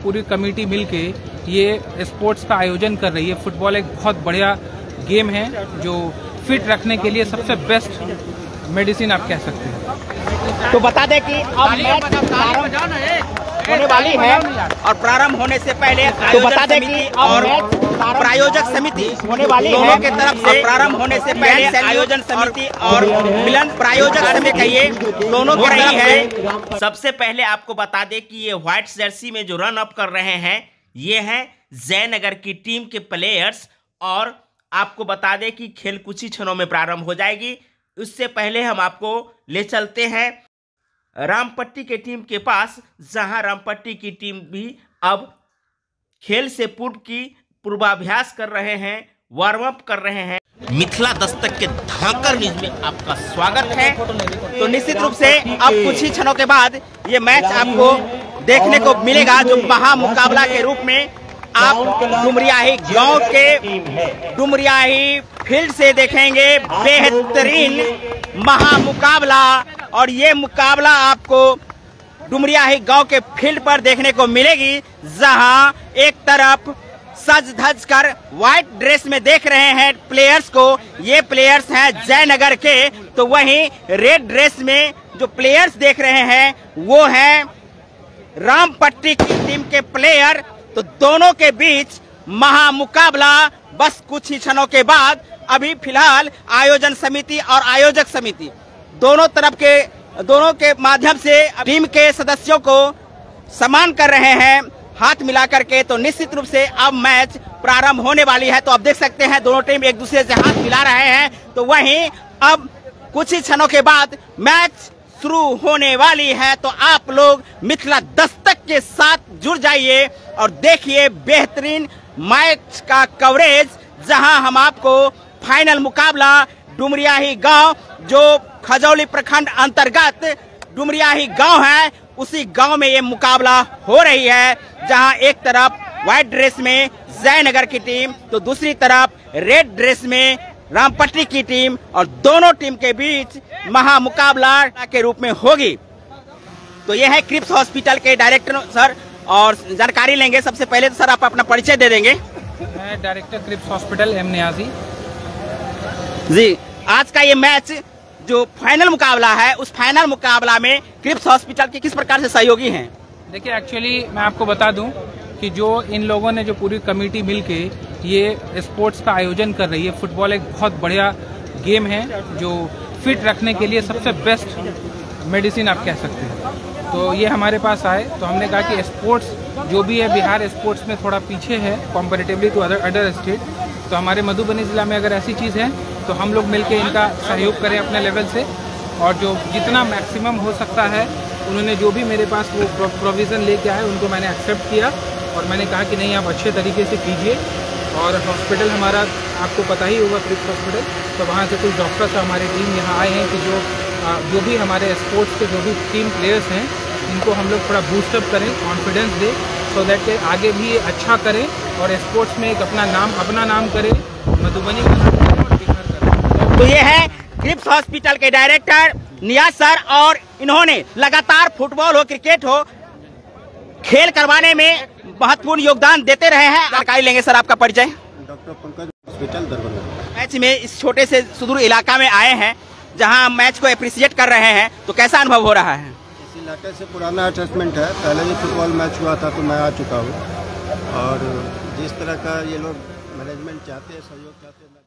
पूरी कमेटी मिलके ये स्पोर्ट्स का आयोजन कर रही है। फुटबॉल एक बहुत बढ़िया गेम है जो फिट रखने के लिए सबसे बेस्ट मेडिसिन आप कह सकते हैं। तो बता दें कि अब मैच प्रारंभ होने वाली है और प्रारंभ होने से पहले तो बता दें कि और प्रायोजक समिति होने वाली है दोनों के तरफ से प्रारंभ होने से पहले आयोजन समिति और मिलन प्रायोजक समिति कहिए दोनों की रही है। सबसे पहले आपको बता दें कि ये व्हाइट जर्सी में जो रन अप कर रहे हैं ये हैं जयनगर की टीम के प्लेयर्स। और आपको बता दें कि खेल कुछ ही क्षणों में प्रारंभ हो जाएगी। उससे पहले हम आपको ले चलते हैं रामपट्टी के टीम के पास, जहां रामपट्टी की टीम भी अब खेल से पूर्व की पूर्वाभ्यास कर रहे हैं, वार्म अप कर रहे हैं। मिथिला दस्तक के धांकर न्यूज में आपका स्वागत है। तो निश्चित रूप से अब कुछ ही क्षणों के बाद ये मैच आपको देखने को मिलेगा जो महामुकाबला के रूप में आप डुमरियाही गांव के डुमरियाही फील्ड से देखेंगे। बेहतरीन महामुकाबला और ये मुकाबला आपको डुमरियाही गांव के फील्ड पर देखने को मिलेगी, जहां एक तरफ सज धज कर व्हाइट ड्रेस में देख रहे हैं प्लेयर्स को, ये प्लेयर्स हैं जयनगर के। तो वहीं रेड ड्रेस में जो प्लेयर्स देख रहे हैं वो हैं रामपट्टी की टीम के प्लेयर। तो दोनों के बीच महामुकाबला बस कुछ ही क्षणों के बाद। अभी फिलहाल आयोजन समिति और आयोजक समिति दोनों के माध्यम से टीम के सदस्यों को सम्मान कर रहे हैं हाथ मिला करके। तो निश्चित रूप से अब मैच प्रारंभ होने वाली है। तो आप देख सकते हैं दोनों टीम एक दूसरे से हाथ मिला रहे हैं। तो वहीं अब कुछ ही क्षणों के बाद मैच शुरू होने वाली है। तो आप लोग मिथिला दस्तक के साथ जुड़ जाइए और देखिए बेहतरीन मैच का कवरेज, जहां हम आपको फाइनल मुकाबला डुमरियाही गांव जो खजौली प्रखंड अंतर्गत डुमरियाही गांव है उसी गांव में ये मुकाबला हो रही है, जहां एक तरफ व्हाइट ड्रेस में जयनगर की टीम तो दूसरी तरफ रेड ड्रेस में रामपट्टी की टीम, और दोनों टीम के बीच महामुकाबला के रूप में होगी। तो ये है क्रिप्स हॉस्पिटल के डायरेक्टर सर और जानकारी लेंगे। सबसे पहले तो सर आप अपना परिचय दे देंगे। मैं डायरेक्टर क्रिप्स हॉस्पिटल एम नियाजी जी। आज का ये मैच जो फाइनल मुकाबला है उस फाइनल मुकाबला में क्रिप्स हॉस्पिटल के किस प्रकार से सहयोगी हैं? देखिए एक्चुअली मैं आपको बता दूं कि जो इन लोगों ने जो पूरी कमेटी मिलके ये स्पोर्ट्स का आयोजन कर रही है। फुटबॉल एक बहुत बढ़िया गेम है जो फिट रखने के लिए सबसे बेस्ट मेडिसिन आप कह सकते हैं। तो ये हमारे पास आए तो हमने कहा कि स्पोर्ट्स जो भी है बिहार स्पोर्ट्स में थोड़ा पीछे है कंपैरेटिवली टू अदर स्टेट। तो हमारे मधुबनी जिला में अगर ऐसी चीज़ है तो हम लोग मिलके इनका सहयोग करें अपने लेवल से, और जो जितना मैक्सिमम हो सकता है उन्होंने जो भी मेरे पास वो प्रोविज़न लेके आए उनको मैंने एक्सेप्ट किया और मैंने कहा कि नहीं आप अच्छे तरीके से कीजिए। और हॉस्पिटल हमारा आपको पता ही होगा क्रिप्स हॉस्पिटल, तो वहाँ से कुछ डॉक्टर्स हमारी टीम यहाँ आए हैं कि जो भी हमारे स्पोर्ट्स के जो भी टीम प्लेयर्स हैं इनको हम लोग थोड़ा बूस्टअप करें, कॉन्फिडेंस दें, सो दैट के आगे भी अच्छा करें और स्पोर्ट्स में एक अपना नाम करें, मधुबनी का नाम करें और बिहार करें। तो ये है क्रिप्स हॉस्पिटल के डायरेक्टर नियाज सर, और इन्होंने लगातार फुटबॉल हो क्रिकेट हो खेल करवाने में महत्वपूर्ण योगदान देते रहे हैं। जानकारी लेंगे सर आपका परिचय। Doctor Pankaj hospital Darbhanga. Match में इस छोटे से सुदूर इलाका में आए हैं जहां मैच को अप्रिशिएट कर रहे हैं, तो कैसा अनुभव हो रहा है? इस इलाके से पुराना अटैचमेंट है, पहले भी फुटबॉल मैच हुआ था तो मैं आ चुका हूँ, और जिस तरह का ये लोग मैनेजमेंट चाहते हैं, सहयोग चाहते हैं।